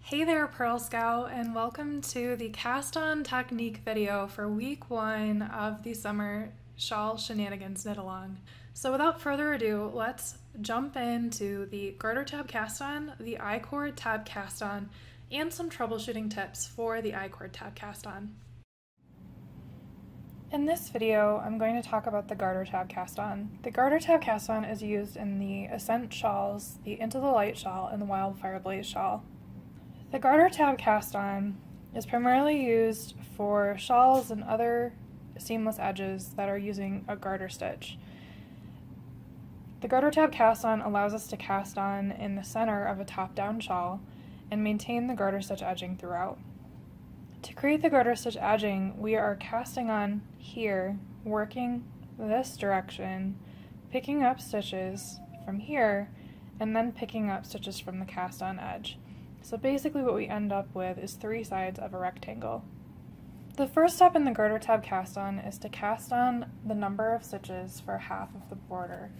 Hey there, Pearl Scout, and welcome to the cast on technique video for week 1 of the summer Shawl Shenanigans knit along. So without further ado, let's jump into the Garter Tab Cast On, the Icord Tab Cast On, and some troubleshooting tips for the Icord Tab Cast On. In this video, I'm going to talk about the Garter Tab Cast On. The Garter Tab Cast On is used in the Ascent Shawls, the Into the Light Shawl, and the Wildfire Blaze Shawl. The Garter Tab Cast On is primarily used for shawls and other seamless edges that are using a garter stitch. The Garter Tab Cast On allows us to cast on in the center of a top-down shawl and maintain the garter stitch edging throughout. To create the garter stitch edging, we are casting on here, working this direction, picking up stitches from here, and then picking up stitches from the cast on edge. So basically what we end up with is 3 sides of a rectangle. The first step in the Garter Tab Cast On is to cast on the number of stitches for half of the border.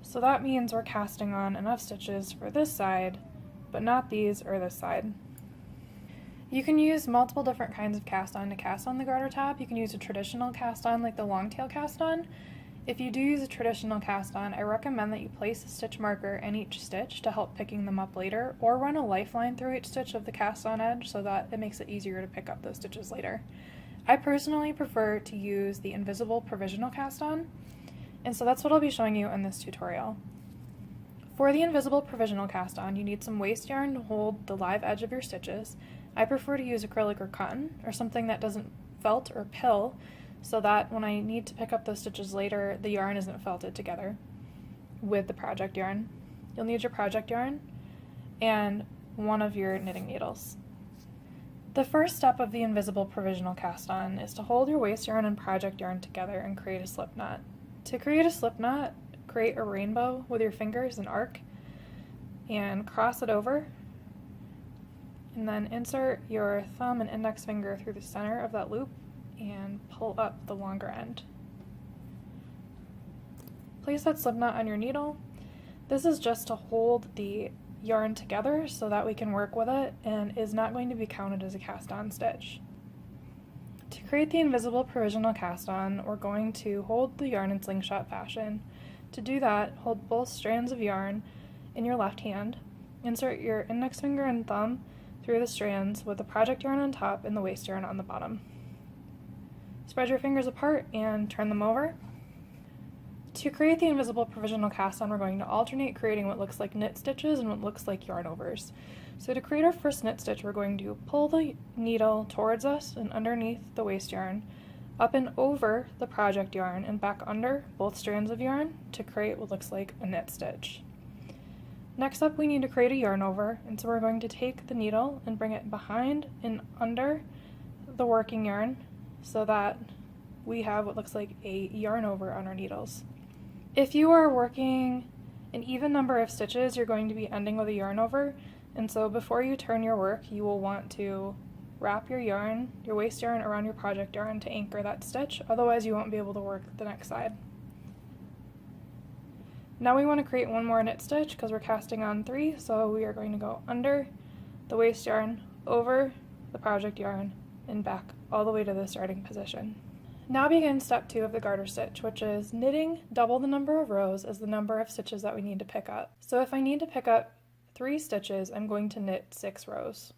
So that means we're casting on enough stitches for this side, but not these or this side. You can use multiple different kinds of cast on to cast on the garter tab. You can use a traditional cast on like the long tail cast on. If you do use a traditional cast on, I recommend that you place a stitch marker in each stitch to help picking them up later, or run a lifeline through each stitch of the cast on edge so that it makes it easier to pick up those stitches later. I personally prefer to use the invisible provisional cast on, and so that's what I'll be showing you in this tutorial. For the invisible provisional cast on, you need some waste yarn to hold the live edge of your stitches. I prefer to use acrylic or cotton, or something that doesn't felt or pill, so that when I need to pick up those stitches later, the yarn isn't felted together with the project yarn. You'll need your project yarn and one of your knitting needles. The first step of the invisible provisional cast on is to hold your waste yarn and project yarn together and create a slip knot. To create a slip knot, create a rainbow with your fingers and arc and cross it over, and then insert your thumb and index finger through the center of that loop and pull up the longer end. Place that slip knot on your needle. This is just to hold the yarn together so that we can work with it and is not going to be counted as a cast on stitch. To create the invisible provisional cast on, we're going to hold the yarn in slingshot fashion. To do that, hold both strands of yarn in your left hand, insert your index finger and thumb through the strands with the project yarn on top and the waste yarn on the bottom. Spread your fingers apart and turn them over. To create the invisible provisional cast on, we're going to alternate creating what looks like knit stitches and what looks like Yarnovers. So to create our first knit stitch, we're going to pull the needle towards us and underneath the waste yarn, up and over the project yarn and back under both strands of yarn to create what looks like a knit stitch. Next up, we need to create a yarn over, and so we're going to take the needle and bring it behind and under the working yarn so that we have what looks like a yarn over on our needles. If you are working an even number of stitches, you're going to be ending with a yarn over, and so before you turn your work, you will want to wrap your yarn, your waste yarn, around your project yarn to anchor that stitch, otherwise you won't be able to work the next side. Now we want to create one more knit stitch because we're casting on 3, so we are going to go under the waste yarn, over the project yarn, and back all the way to the starting position. Now begins step 2 of the garter stitch, which is knitting double the number of rows as the number of stitches that we need to pick up. So if I need to pick up 3 stitches, I'm going to knit 6 rows.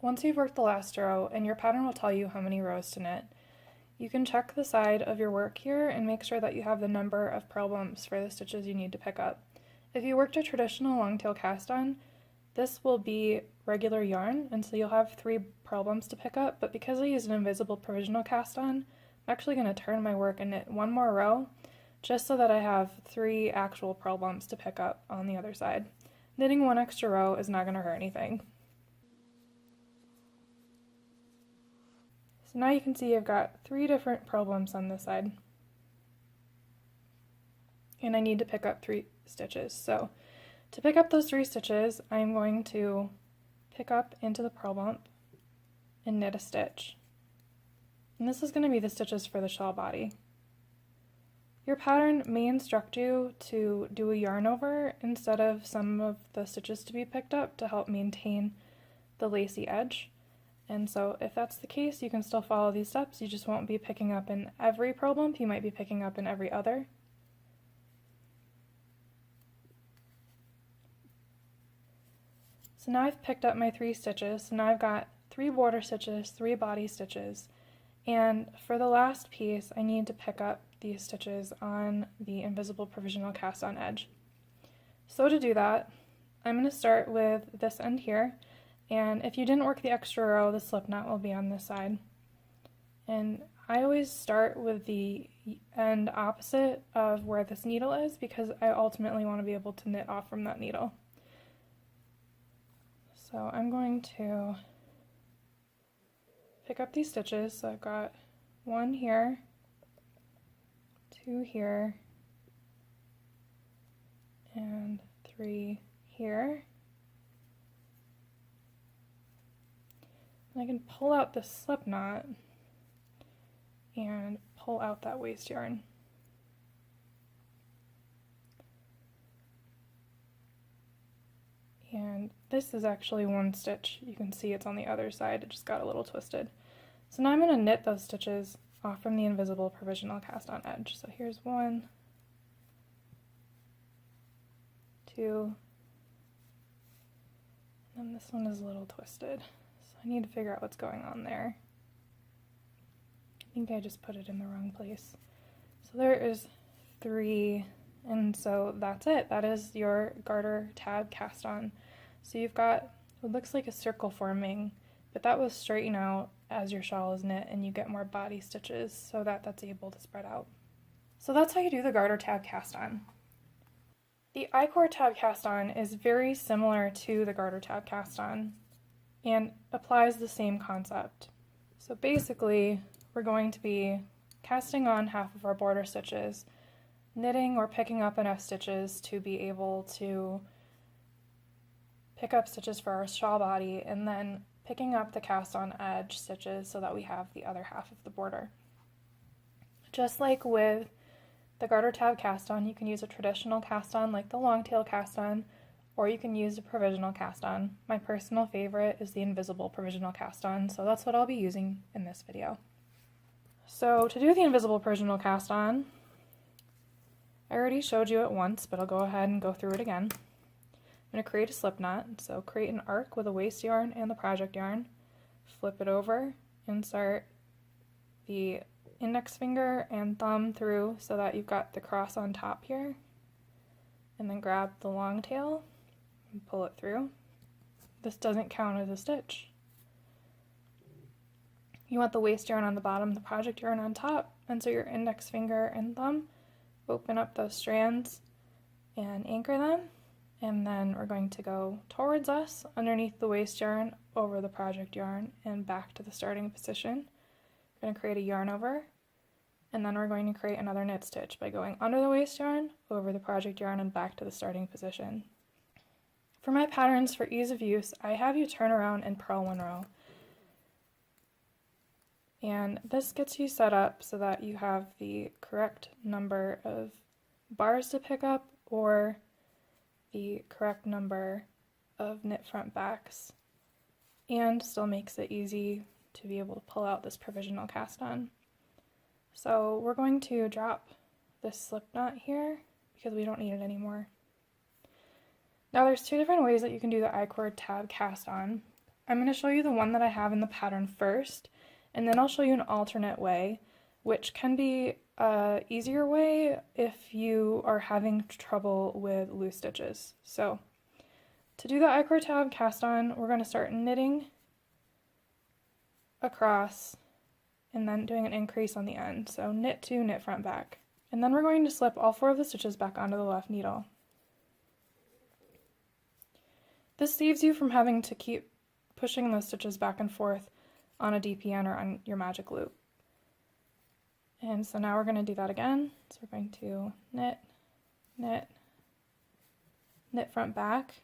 Once you've worked the last row, and your pattern will tell you how many rows to knit, you can check the side of your work here and make sure that you have the number of purl bumps for the stitches you need to pick up. If you worked a traditional long tail cast on, this will be regular yarn, and so you'll have 3 purl bumps to pick up, but because I used an invisible provisional cast on, I'm actually going to turn my work and knit 1 more row, just so that I have 3 actual purl bumps to pick up on the other side. Knitting 1 extra row is not going to hurt anything. So now you can see I've got 3 different purl bumps on this side. and I need to pick up 3 stitches. So to pick up those 3 stitches, I'm going to pick up into the purl bump and knit a stitch. And this is going to be the stitches for the shawl body. Your pattern may instruct you to do a yarn over instead of some of the stitches to be picked up to help maintain the lacy edge. And so if that's the case, you can still follow these steps. You just won't be picking up in every purl bump, you might be picking up in every other. So now I've picked up my 3 stitches, so now I've got 3 border stitches, 3 body stitches, and for the last piece I need to pick up these stitches on the invisible provisional cast on edge. So to do that, I'm going to start with this end here, and if you didn't work the extra row, the slip knot will be on this side. And I always start with the end opposite of where this needle is because I ultimately want to be able to knit off from that needle. So I'm going to pick up these stitches. So I've got 1 here, 2 here, and 3 here. And I can pull out the slip knot and pull out that waste yarn. And this is actually 1 stitch. You can see it's on the other side, it just got a little twisted. So now I'm going to knit those stitches off from the invisible provisional cast on edge. So here's 1, 2, and then this one is a little twisted. So I need to figure out what's going on there. I think I just put it in the wrong place. So there is 3, and so that's it. That is your garter tab cast on. So you've got what looks like a circle forming, but that will straighten out as your shawl is knit and you get more body stitches so that that's able to spread out. So that's how you do the garter tab cast on. The Icord tab cast on is very similar to the garter tab cast on and applies the same concept. So basically we're going to be casting on half of our border stitches, knitting or picking up enough stitches to be able to pick up stitches for our shawl body, and then picking up the cast on edge stitches so that we have the other half of the border. Just like with the garter tab cast on, you can use a traditional cast on like the long tail cast on, or you can use a provisional cast on. My personal favorite is the invisible provisional cast on, so that's what I'll be using in this video. So to do the invisible provisional cast on, I already showed you it once, but I'll go ahead and go through it again. I'm going to create a slip knot, so create an arc with a waste yarn and the project yarn, flip it over, insert the index finger and thumb through so that you've got the cross on top here, and then grab the long tail and pull it through. This doesn't count as a stitch. You want the waste yarn on the bottom, the project yarn on top, and so your index finger and thumb open up those strands and anchor them, and then we're going to go towards us underneath the waste yarn, over the project yarn, and back to the starting position. We're going to create a yarn over, and then we're going to create another knit stitch by going under the waste yarn, over the project yarn, and back to the starting position. For my patterns, for ease of use, I have you turn around and purl 1 row. And this gets you set up so that you have the correct number of bars to pick up or the correct number of knit front backs, and still makes it easy to be able to pull out this provisional cast on. So we're going to drop this slip knot here because we don't need it anymore. Now there's 2 different ways that you can do the Icord tab cast on. I'm going to show you the one that I have in the pattern first, and then I'll show you an alternate way, which can be an easier way if you are having trouble with loose stitches. So to do the Icord tab cast on, we're going to start knitting across and then doing an increase on the end. So knit 2, knit front back. And then we're going to slip all 4 of the stitches back onto the left needle. This saves you from having to keep pushing those stitches back and forth on a DPN or on your magic loop. And so now we're going to do that again. So we're going to knit knit, knit front back.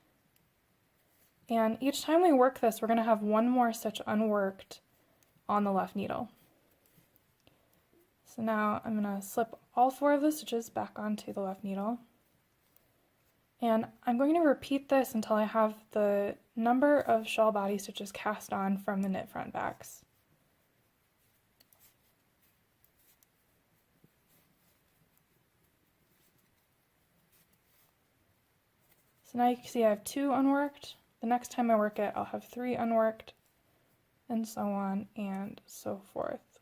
And each time we work this, we're going to have one more stitch unworked on the left needle. So now I'm going to slip all 4 of the stitches back onto the left needle. And I'm going to repeat this until I have the number of shawl body stitches cast on from the knit front backs. So now you can see I have 2 unworked. The next time I work it, I'll have 3 unworked, and so on and so forth.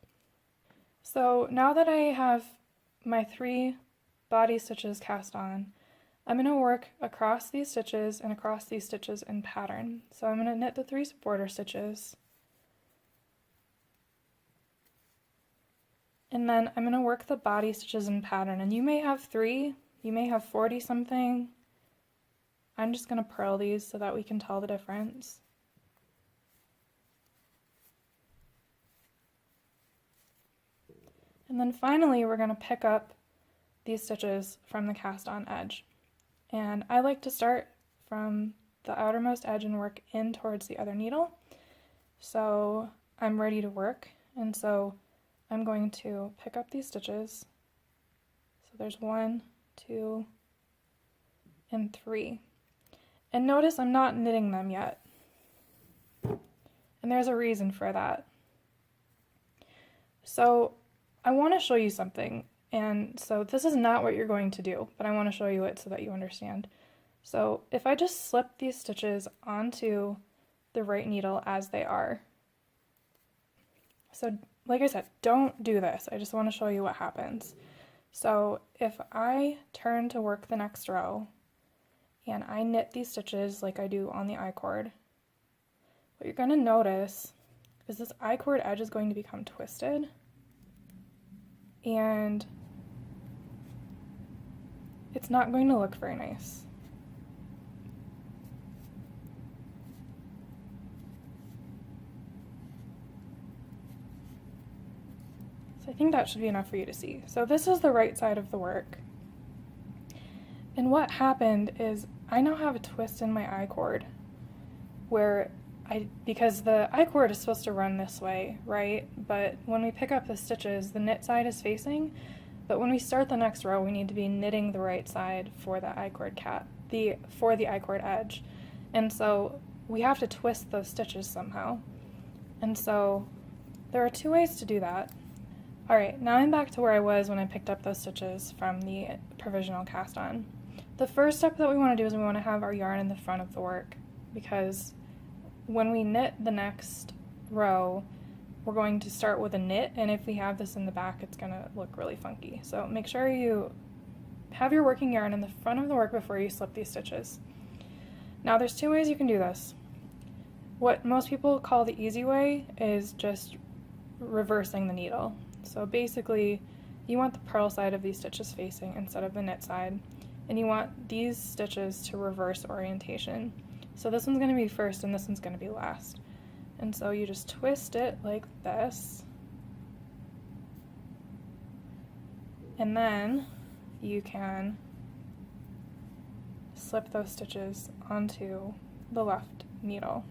So now that I have my 3 body stitches cast on, I'm going to work across these stitches and across these stitches in pattern. So I'm going to knit the 3 border stitches, and then I'm going to work the body stitches in pattern. And you may have 3, you may have 40 something. I'm just going to purl these so that we can tell the difference. And then finally we're going to pick up these stitches from the cast on edge. And I like to start from the outermost edge and work in towards the other needle. So I'm ready to work, and so I'm going to pick up these stitches. So there's 1, 2, and 3. And notice I'm not knitting them yet. And there's a reason for that. So I want to show you something. And so this is not what you're going to do, but I want to show you it so that you understand. So if I just slip these stitches onto the right needle as they are. So like I said, don't do this. I just want to show you what happens. So if I turn to work the next row, and I knit these stitches like I do on the I-cord, what you're going to notice is this I-cord edge is going to become twisted, and it's not going to look very nice. So I think that should be enough for you to see. So this is the right side of the work. And what happened is I now have a twist in my I-cord where because the I-cord is supposed to run this way, right? But when we pick up the stitches, the knit side is facing, but when we start the next row, we need to be knitting the right side for the I-cord for the I-cord edge. And so we have to twist those stitches somehow. And so there are 2 ways to do that. All right, now I'm back to where I was when I picked up those stitches from the provisional cast on. The first step that we want to do is we want to have our yarn in the front of the work, because when we knit the next row, we're going to start with a knit, and if we have this in the back, it's going to look really funky. So make sure you have your working yarn in the front of the work before you slip these stitches. Now there's 2 ways you can do this. What most people call the easy way is just reversing the needle. So basically, you want the purl side of these stitches facing instead of the knit side, and you want these stitches to reverse orientation. So this one's going to be first and this one's going to be last. And so you just twist it like this, and then you can slip those stitches onto the left needle.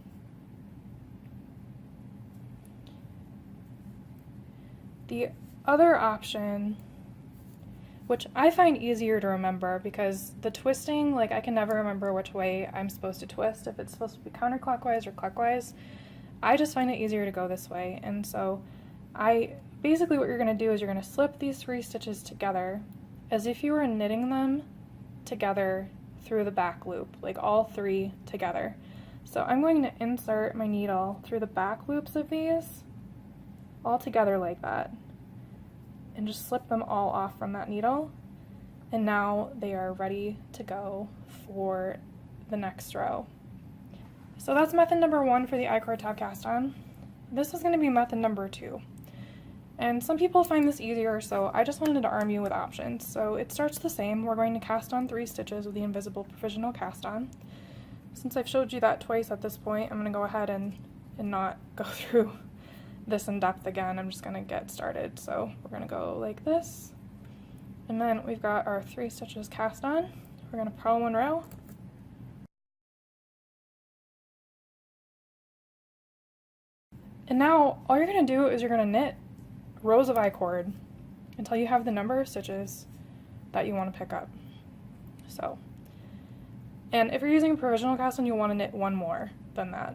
The other option, which I find easier to remember because the twisting, like I can never remember which way I'm supposed to twist, if it's supposed to be counterclockwise or clockwise. I just find it easier to go this way, and so basically what you're going to do is you're going to slip these 3 stitches together as if you were knitting them together through the back loop, like all 3 together. So I'm going to insert my needle through the back loops of these all together like that, and just slip them all off from that needle, and now they are ready to go for the next row. So that's method number 1 for the Icord tab cast on. This is going to be method number 2. And some people find this easier, so I just wanted to arm you with options. So it starts the same. We're going to cast on 3 stitches with the invisible provisional cast on. Since I've showed you that twice at this point, I'm going to go ahead and not go through this in depth again. I'm just going to get started. So we're going to go like this, And then we've got our 3 stitches cast on. We're going to purl 1 row. And now all you're going to do is you're going to knit rows of I-cord until you have the number of stitches that you want to pick up. So, and if you're using a provisional cast on, you'll want to knit 1 more than that.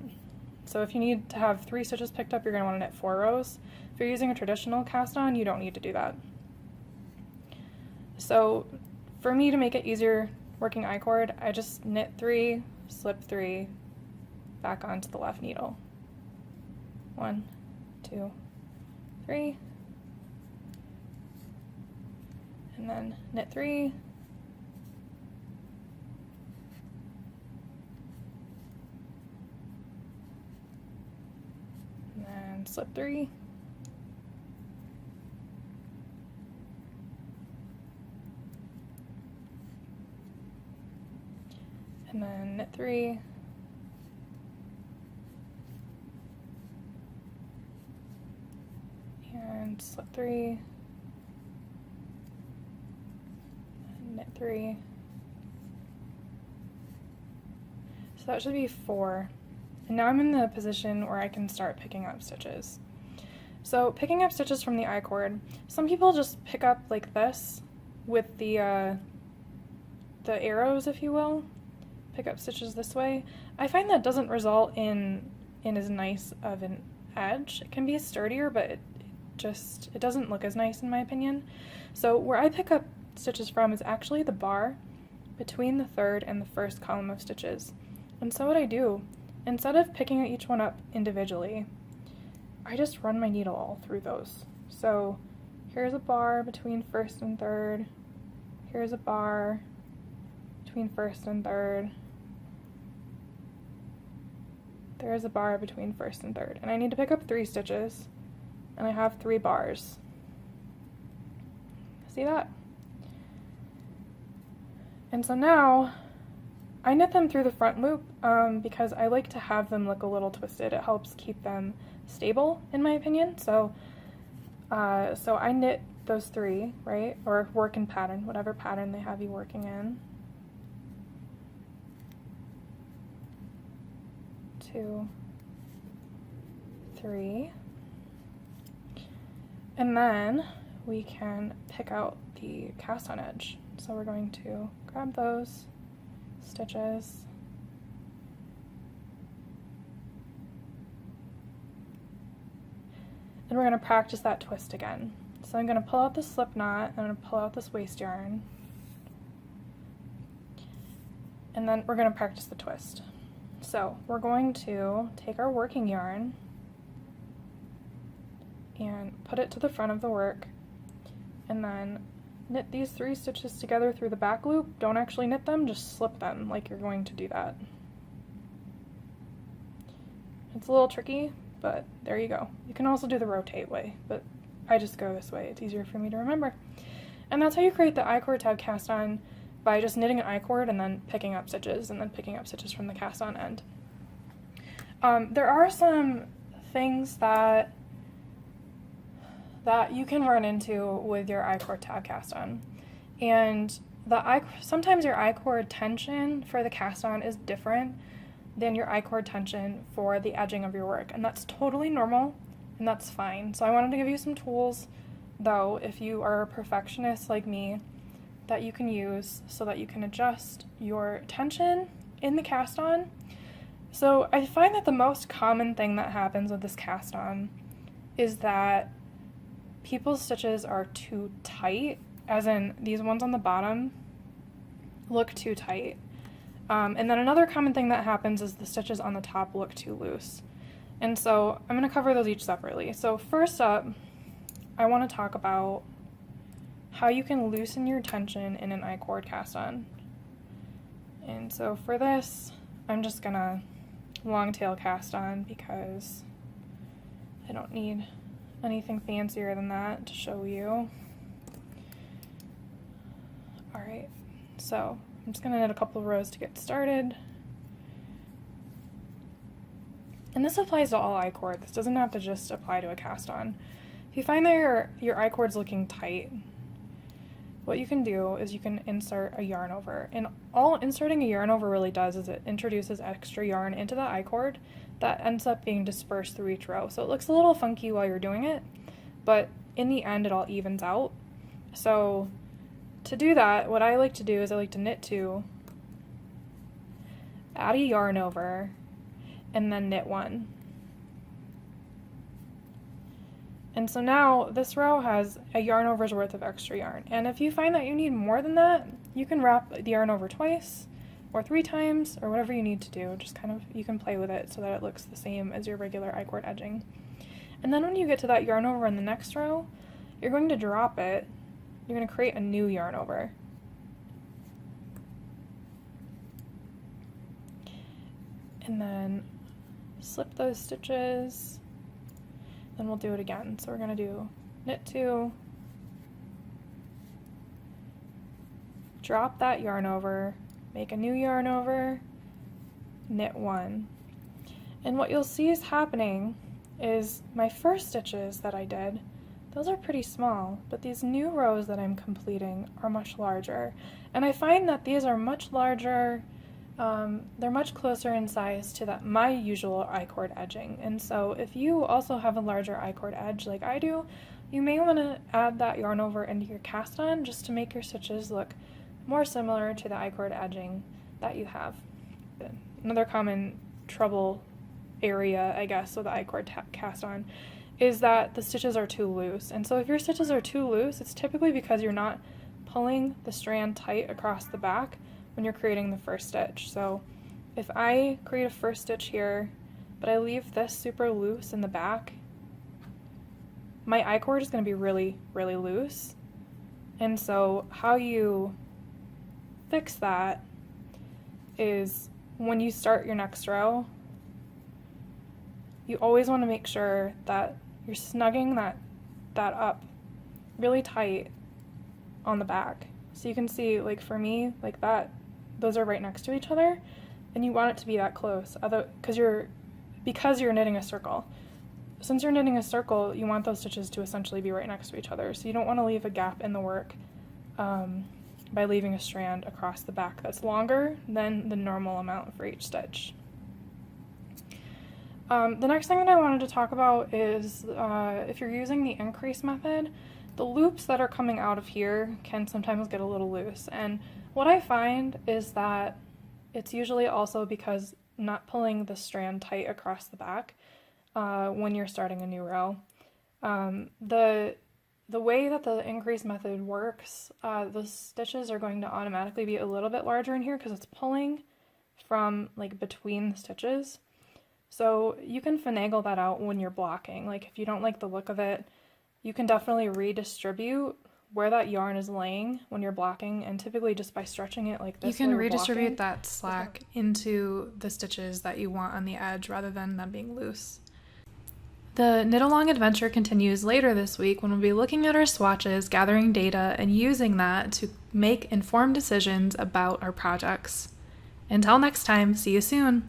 So if you need to have 3 stitches picked up, you're going to want to knit 4 rows. If you're using a traditional cast on, you don't need to do that. So for me, to make it easier working I-cord, I just knit 3, slip 3, back onto the left needle. 1, 2, 3, and then knit 3, and then slip 3, and then knit 3, and slip 3, and knit 3. So that should be 4. And now I'm in the position where I can start picking up stitches. So picking up stitches from the I-cord, some people just pick up like this with the arrows, if you will. Pick up stitches this way. I find that doesn't result in as nice of an edge. It can be sturdier, but it doesn't look as nice in my opinion. So where I pick up stitches from is actually the bar between the 3rd and the 1st column of stitches. And so what I do, instead of picking each one up individually, I just run my needle all through those. So here's a bar between 1st and 3rd, here's a bar between 1st and 3rd, there's a bar between 1st and 3rd, and I need to pick up 3 stitches, and I have 3 bars. See that? And so now I knit them through the front loop because I like to have them look a little twisted. It helps keep them stable, in my opinion. So I knit those 3, right? Or work in pattern, whatever pattern they have you working in. 2, 3. And then we can pick out the cast on edge. So we're going to grab those stitches, and we're going to practice that twist again. So I'm going to pull out the slip knot, I'm going to pull out this waste yarn, and then we're going to practice the twist. So we're going to take our working yarn and put it to the front of the work, and then knit these 3 stitches together through the back loop. Don't actually knit them, just slip them like you're going to do that. It's a little tricky, but there you go. You can also do the rotate way, but I just go this way. It's easier for me to remember. And that's how you create the Icord tab cast on, by just knitting an I-cord and then picking up stitches, and then picking up stitches from the cast on end. There are some things that you can run into with your Icord tab cast on, and sometimes your I-cord tension for the cast on is different than your I-cord tension for the edging of your work, and that's totally normal, and that's fine. So I wanted to give you some tools, though, if you are a perfectionist like me, that you can use so that you can adjust your tension in the cast on. So I find that the most common thing that happens with this cast on is that people's stitches are too tight, as in these ones on the bottom look too tight. And then another common thing that happens is the stitches on the top look too loose. And so I'm going to cover those each separately. So first up, I want to talk about how you can loosen your tension in an I-cord cast on. And so for this, I'm just going to long tail cast on because I don't need anything fancier than that to show you. Alright, so I'm just going to knit a couple of rows to get started. And this applies to all I-cord. This doesn't have to just apply to a cast on. If you find that your I-cord's looking tight, what you can do is you can insert a yarn over. And all inserting a yarn over really does is it introduces extra yarn into the I-cord that ends up being dispersed through each row. So it looks a little funky while you're doing it, but in the end it all evens out. So to do that, what I like to do is I like to knit 2, add a yarn over, and then knit 1. And so now this row has a yarn over's worth of extra yarn. And if you find that you need more than that, you can wrap the yarn over twice or 3 times or whatever you need to do. Just kind of, you can play with it so that it looks the same as your regular I-cord edging. And then when you get to that yarn over in the next row, you're going to drop it. You're going to create a new yarn over. And then slip those stitches. Then we'll do it again. So we're going to do knit 2, drop that yarn over, make a new yarn over, knit 1. And what you'll see is happening is my first stitches that I did, those are pretty small, but these new rows that I'm completing are much larger. And I find that these are much larger, they're much closer in size to my usual I-cord edging. And so if you also have a larger I-cord edge like I do, you may want to add that yarn over into your cast on just to make your stitches look more similar to the I-cord edging that you have. Another common trouble area, I guess, with the I-cord cast on is that the stitches are too loose. And so if your stitches are too loose, it's typically because you're not pulling the strand tight across the back when you're creating the first stitch. So if I create a first stitch here, but I leave this super loose in the back, my I-cord is going to be really, really loose. And so how you fix that is when you start your next row, you always want to make sure that you're snugging that up really tight on the back. So you can see, like for me, like that, those are right next to each other, and you want it to be that close, because you're knitting a circle. Since you're knitting a circle, you want those stitches to essentially be right next to each other. So you don't want to leave a gap in the work by leaving a strand across the back that's longer than the normal amount for each stitch. The next thing that I wanted to talk about is if you're using the increase method, the loops that are coming out of here can sometimes get a little loose. And what I find is that it's usually also because not pulling the strand tight across the back when you're starting a new row. The way that the increase method works, the stitches are going to automatically be a little bit larger in here because it's pulling from like between the stitches. So you can finagle that out when you're blocking. Like if you don't like the look of it, you can definitely redistribute where that yarn is laying when you're blocking, and typically just by stretching it like this. You can redistribute that slack into the stitches that you want on the edge rather than them being loose. The knit along adventure continues later this week when we'll be looking at our swatches, gathering data, and using that to make informed decisions about our projects. Until next time, see you soon!